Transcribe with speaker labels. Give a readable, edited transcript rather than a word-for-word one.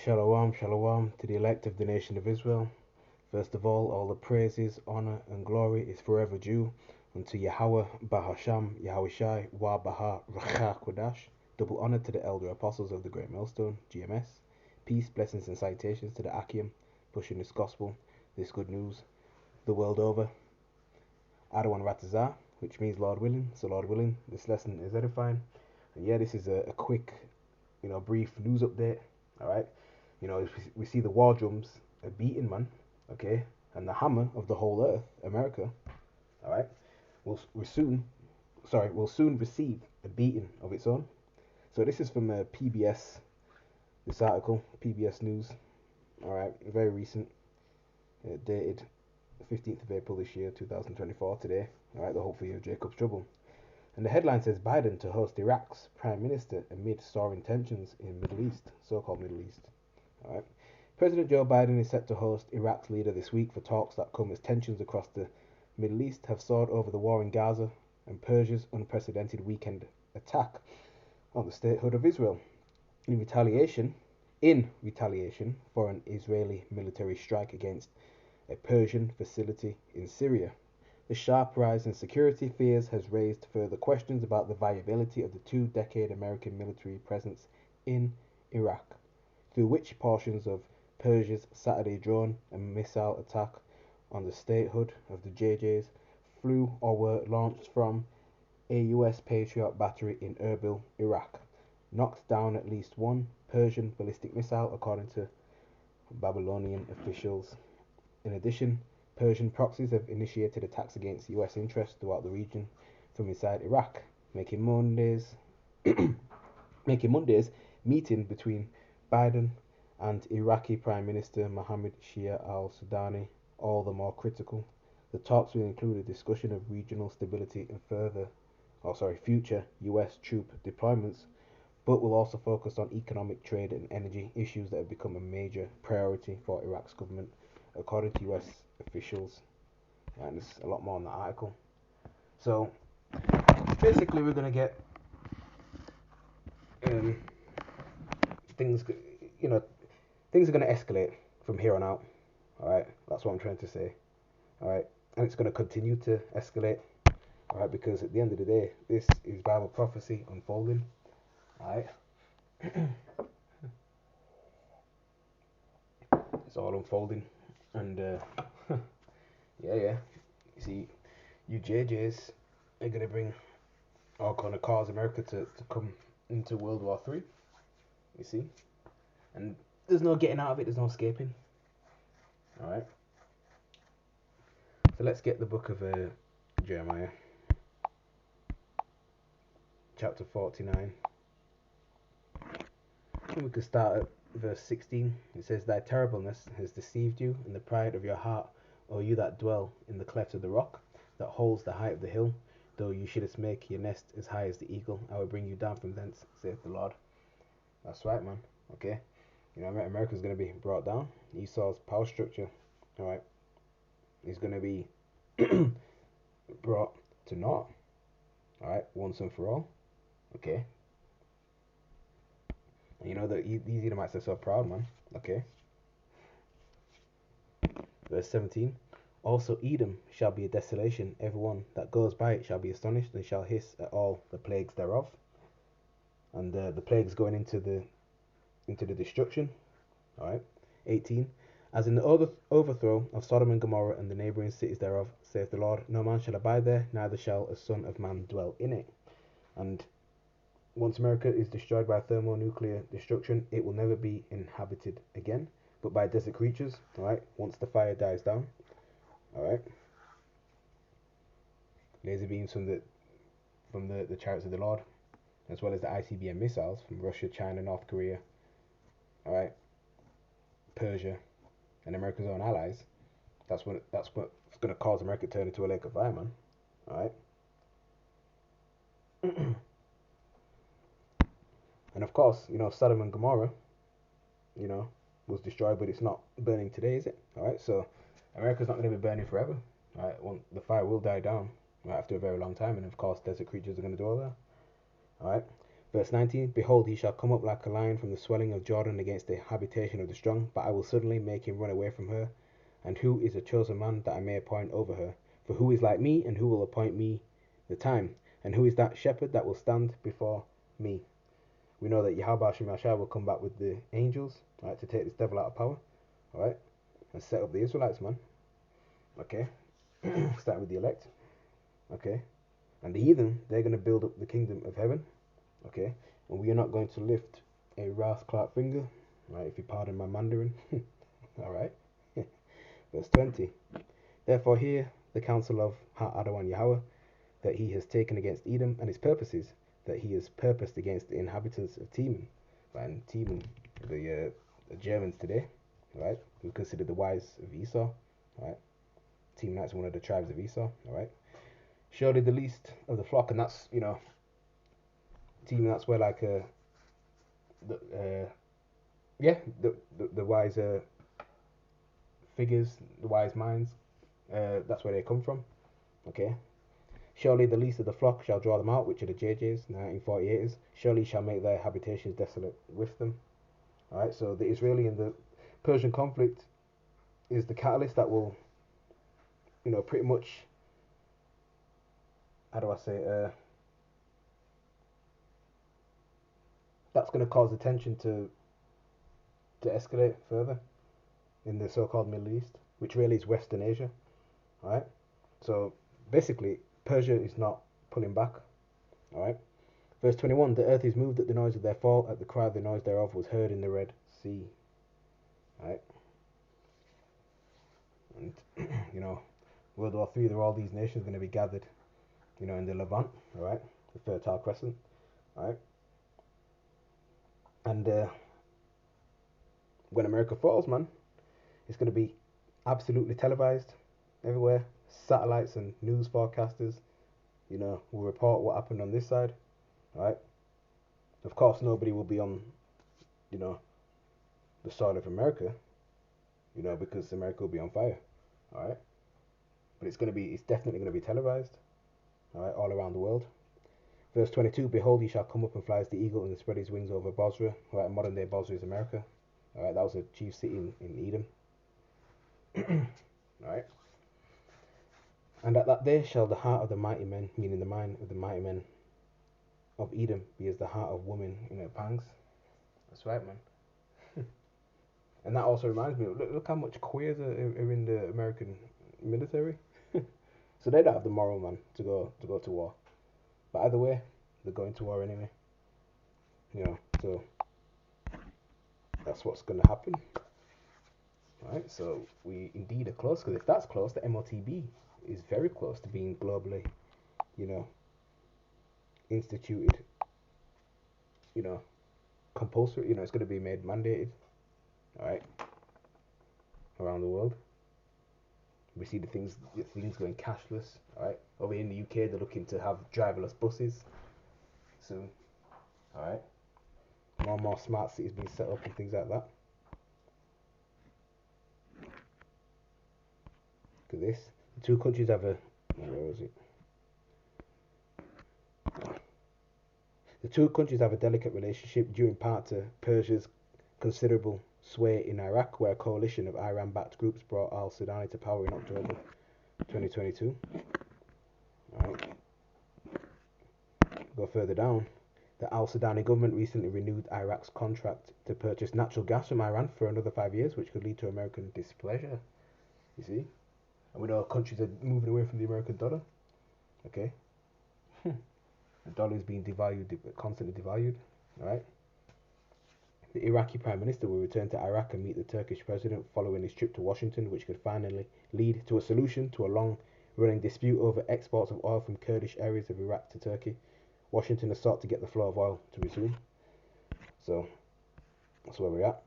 Speaker 1: Shalom, shalom to the elect of the nation of Israel. First of all the praises, honor, and glory is forever due unto Yahweh Bahasham, Yahweh Shai, Wa Baha Racha Kodash. Double honor to the elder apostles of the Great Millstone, GMS. Peace, blessings, and salutations to the Akim, pushing this gospel, this good news, the world over. Adawan Ratazah, which means Lord willing. So Lord willing, this lesson is edifying. And yeah, this is a quick, brief news update. All right. We see the war drums are beating, man. Okay, and the hammer of the whole earth, America. All right, will soon receive a beating of its own. So this is from PBS. This article, PBS News. All right, very recent, dated 15th of April this year, 2024. Today. All right, the hopeful year of Jacob's trouble. And the headline says Biden to host Iraq's prime minister amid soaring tensions in Middle East, so-called Middle East. All right. President Joe Biden is set to host Iraq's leader this week for talks that come as tensions across the Middle East have soared over the war in Gaza and Persia's unprecedented weekend attack on the statehood of Israel in retaliation for an Israeli military strike against a Persian facility in Syria. The sharp rise in security fears has raised further questions about the viability of the two-decade American military presence in Iraq, through which portions of Persia's Saturday drone and missile attack on the statehood of the JJs flew or were launched from a US Patriot battery in Erbil, Iraq, knocked down at least one Persian ballistic missile, according to Babylonian officials. In addition, Persian proxies have initiated attacks against US interests throughout the region from inside Iraq, making Monday's meeting between Biden and Iraqi Prime Minister Mohammed Shia al-Sudani all the more critical. The talks will include a discussion of regional stability and future US troop deployments, but will also focus on economic, trade, and energy issues that have become a major priority for Iraq's government, according to US officials. And there's a lot more in the article. So basically, we're gonna get things, things are gonna escalate from here on out. All right, that's what I'm trying to say. All right, and it's gonna continue to escalate. All right, because at the end of the day, this is Bible prophecy unfolding. All right, it's all unfolding, and yeah. You see, you JJs are gonna bring or gonna cause America to come into World War III. You see, and there's no getting out of it. There's no escaping. All right. So let's get the book of Jeremiah, chapter 49. And we could start at verse 16. It says, "Thy terribleness has deceived you, and the pride of your heart, O you that dwell in the cleft of the rock, that holds the height of the hill. Though you shouldest make your nest as high as the eagle, I will bring you down from thence, saith the Lord." That's right, man. Okay. America's going to be brought down. Esau's power structure, all right, is going to be brought to naught, all right, once and for all. Okay. And you know that these Edomites are so proud, man. Okay. Verse 17. "Also Edom shall be a desolation, every one that goes by it shall be astonished, and shall hiss at all the plagues thereof." And the plagues going into the destruction. All right. 18. "As in the overthrow of Sodom and Gomorrah and the neighboring cities thereof, saith the Lord, no man shall abide there, neither shall a son of man dwell in it." And once America is destroyed by thermonuclear destruction, it will never be inhabited again, but by desert creatures. All right. Once the fire dies down. All right. Laser beams from the chariots of the Lord, as well as the ICBM missiles from Russia, China, North Korea. All right. Persia, and America's own allies. That's what's going to cause America to turn into a lake of fire, man. All right. And of course, Sodom and Gomorrah, was destroyed, but it's not burning today, is it? All right. So America's not going to be burning forever. All right. Well, the fire will die down, right, after a very long time, and of course, desert creatures are going to dwell there. All right. Verse 19, behold, he shall come up like a lion from the swelling of Jordan against the habitation of the strong, but I will suddenly make him run away from her. And who is a chosen man that I may appoint over her? For who is like me, and who will appoint me the time? And who is that shepherd that will stand before me? We know that Yahweh Shemashah will come back with the angels, right, to take this devil out of power, right, and set up the Israelites, man. Okay, start with the elect. Okay, and the heathen, they're going to build up the kingdom of heaven. Okay, and we are not going to lift a Ross Clark finger, right, if you pardon my Mandarin. All right. Verse 20. Therefore hear the counsel of Ha-Adawan Yahweh, that he has taken against Edom, and his purposes, that he has purposed against the inhabitants of Teman. And Teman, the Germans today, right, who considered the wives of Esau, right? Temanites are one of the tribes of Esau, all right? Surely the least of the flock, and that's, you know, Teman, that's where, like, the wise figures, the wise minds, that's where they come from, okay? Surely the least of the flock shall draw them out, which are the JJs, 1948ers. Surely shall make their habitations desolate with them. Alright, so the Israeli and the Persian conflict is the catalyst that will, you know, pretty much, how do I say, that's going to cause the tension to escalate further in the so-called Middle East, which really is Western Asia. Alright, so basically, Persia is not pulling back. Alright. Verse 21, the earth is moved at the noise of their fall, at the cry of the noise thereof was heard in the Red Sea. Alright. And, you know, World War III, there are all these nations going to be gathered, you know, in the Levant, alright, the Fertile Crescent, alright. And when America falls, man, it's going to be absolutely televised everywhere. Satellites and news forecasters, you know, will report what happened on this side, right? Of course, nobody will be on, you know, the soil of America, you know, because America will be on fire, all right? But it's definitely going to be televised, all right, all around the world. Verse 22, behold, he shall come up and fly as the eagle and spread his wings over Bosra, all right, modern day Bosra is America, all right, that was a chief city in Edom, all right? And at that day shall the heart of the mighty men, meaning the mind of the mighty men of Edom, be as the heart of woman in her pangs. That's right, man. And that also reminds me, look how much queers are in the American military. So they don't have the moral, man, to go to war. But either way, they're going to war anyway. You know, so that's what's going to happen. Right, so we indeed are close, because if that's close, the MOTB is very close to being globally, you know, instituted, you know, compulsory, you know, it's going to be made mandated, all right, around the world. We see the things going cashless, all right. Over here in the UK, they're looking to have driverless buses soon, all right. More and more smart cities being set up and things like that. Look at this. The two countries have a, where is it? The two countries have a delicate relationship due in part to Persia's considerable sway in Iraq, where a coalition of Iran-backed groups brought al-Sudani to power in October 2022. Right. Go further down. The al-Sudani government recently renewed Iraq's contract to purchase natural gas from Iran for another 5 years, which could lead to American displeasure. You see? And we know countries are moving away from the American dollar. Okay? The dollar is being devalued, constantly devalued. Alright? The Iraqi Prime Minister will return to Iraq and meet the Turkish President following his trip to Washington, which could finally lead to a solution to a long-running dispute over exports of oil from Kurdish areas of Iraq to Turkey. Washington has sought to get the flow of oil to resume. So, that's where we're at.